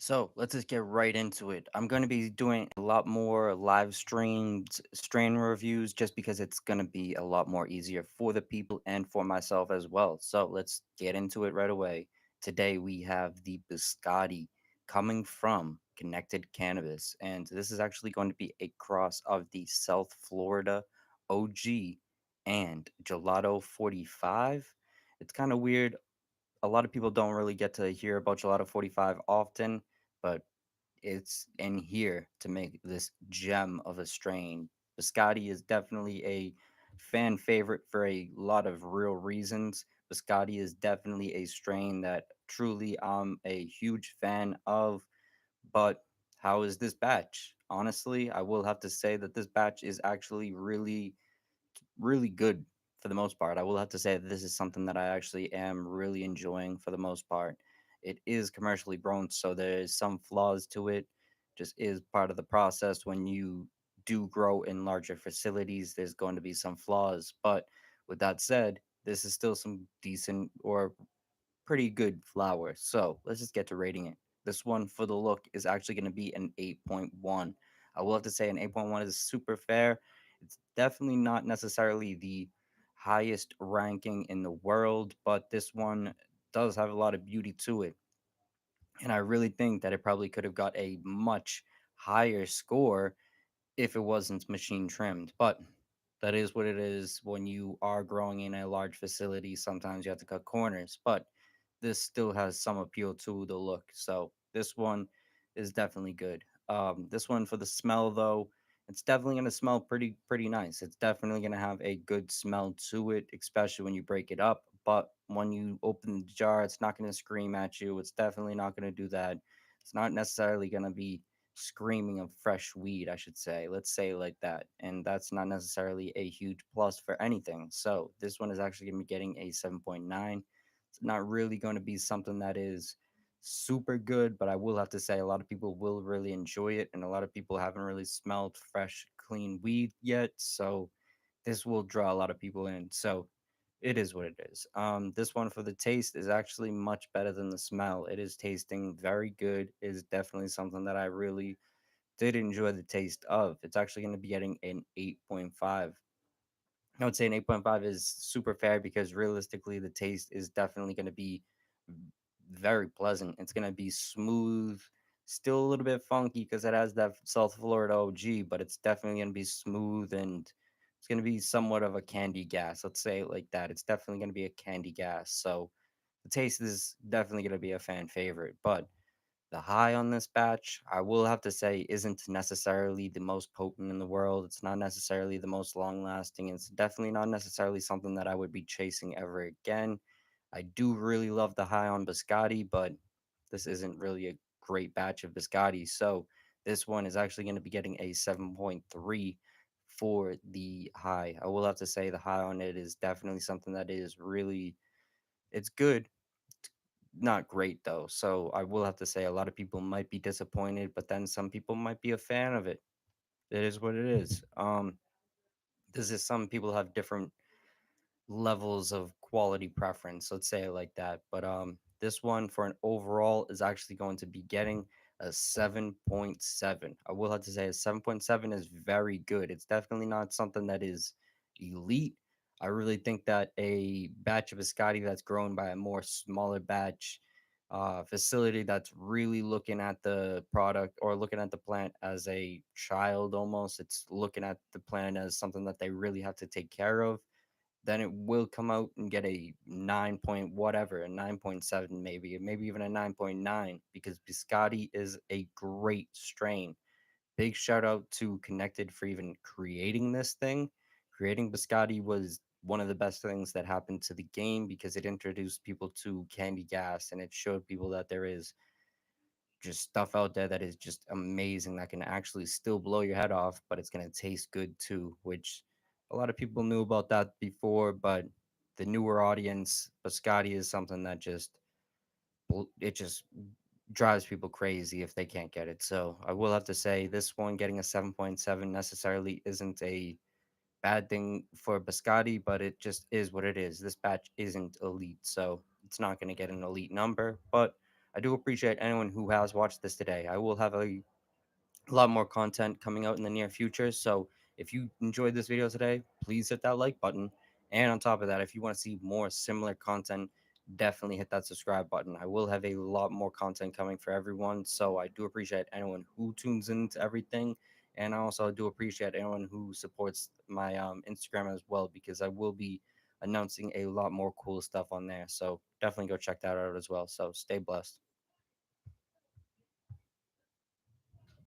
So let's just get right into it. I'm going to be doing a lot more live streamed strain reviews just because it's going to be a lot more easier for the people and for myself as well. So let's get into it right away. Today we have the Biscotti coming from Connected Cannabis. And this is actually going to be a cross of the South Florida OG and Gelato 45. It's kind of weird. A lot of people don't really get to hear about Gelato 45 often, but it's in here to make this gem of a strain. Biscotti is definitely a fan favorite for a lot of real reasons. Biscotti is definitely a strain that truly I'm a huge fan of. But how is this batch? Honestly, I will have to say that this batch is actually really good for the most part. I will have to say that this is something that I actually am really enjoying for the most part. It is commercially grown, so there's some flaws to it. Just is part of the process when you do grow in larger facilities. There's going to be some flaws, but with that said, this is still some decent or pretty good flower. So let's just get to rating it. This one for the look is actually going to be an 8.1. I will have to say an 8.1 is super fair. It's definitely not necessarily the highest ranking in the world, but this one does have a lot of beauty to it. And I really think that it probably could have got a much higher score if it wasn't machine trimmed. But that is what it is when you are growing in a large facility. Sometimes you have to cut corners, but this still has some appeal to the look. So this one is definitely good. This one for the smell though, it's definitely gonna smell pretty nice. It's definitely gonna have a good smell to it, especially when you break it up. But when you open the jar, it's not gonna scream at you. It's definitely not gonna do that. It's not necessarily gonna be screaming of fresh weed, I should say. Let's say it like that. And that's not necessarily a huge plus for anything. So this one is actually going to be getting a 7.9. It's not really going to be something that is super good, but I will have to say a lot of people will really enjoy it. And a lot of people haven't really smelled fresh, clean weed yet. So this will draw a lot of people in. So it is what it is. This one for the taste is actually much better than the smell. It is tasting very good. It is definitely something that I really did enjoy the taste of. It's actually going to be getting an 8.5. I would say an 8.5 is super fair because realistically, the taste is definitely going to be very pleasant. It's going to be smooth, still a little bit funky because it has that South Florida OG, but it's definitely going to be smooth and it's going to be somewhat of a candy gas. Let's say it like that. It's definitely going to be a candy gas. So the taste is definitely going to be a fan favorite. But the high on this batch, I will have to say, isn't necessarily the most potent in the world. It's not necessarily the most long lasting. It's definitely not necessarily something that I would be chasing ever again. I do really love the high on biscotti, but this isn't really a great batch of biscotti. So this one is actually going to be getting a 7.3 for the high. I will have to say the high on it is definitely something that is really it's good, not great though. So I will have to say a lot of people might be disappointed, but then some people might be a fan of it. It is what it is. This is some people have different levels of quality preference, let's say it like that. But this one for an overall is actually going to be getting a 7.7. I will have to say a 7.7 is very good. It's definitely not something that is elite. I really think that a batch of biscotti that's grown by a more smaller batch facility that's really looking at the product or looking at the plant as a child almost, it's looking at the plant as something that they really have to take care of, then it will come out and get a 9 point whatever, a 9.7 maybe even a 9.9 because Biscotti is a great strain. Big shout out to Connected for even creating this thing. Creating Biscotti was one of the best things that happened to the game because it introduced people to candy gas and it showed people that there is just stuff out there that is just amazing that can actually still blow your head off, but it's going to taste good too, which a lot of people knew about that before, but the newer audience, biscotti is something that it just drives people crazy if they can't get it. So I will have to say this one getting a 7.7 necessarily isn't a bad thing for biscotti, but it just is what it is. This batch isn't elite, so it's not going to get an elite number, but I do appreciate anyone who has watched this today. I will have a lot more content coming out in the near future. So if you enjoyed this video today, please hit that like button. And on top of that, if you want to see more similar content, definitely hit that subscribe button. I will have a lot more content coming for everyone. So I do appreciate anyone who tunes into everything. And I also do appreciate anyone who supports my Instagram as well, because I will be announcing a lot more cool stuff on there. So definitely go check that out as well. So stay blessed.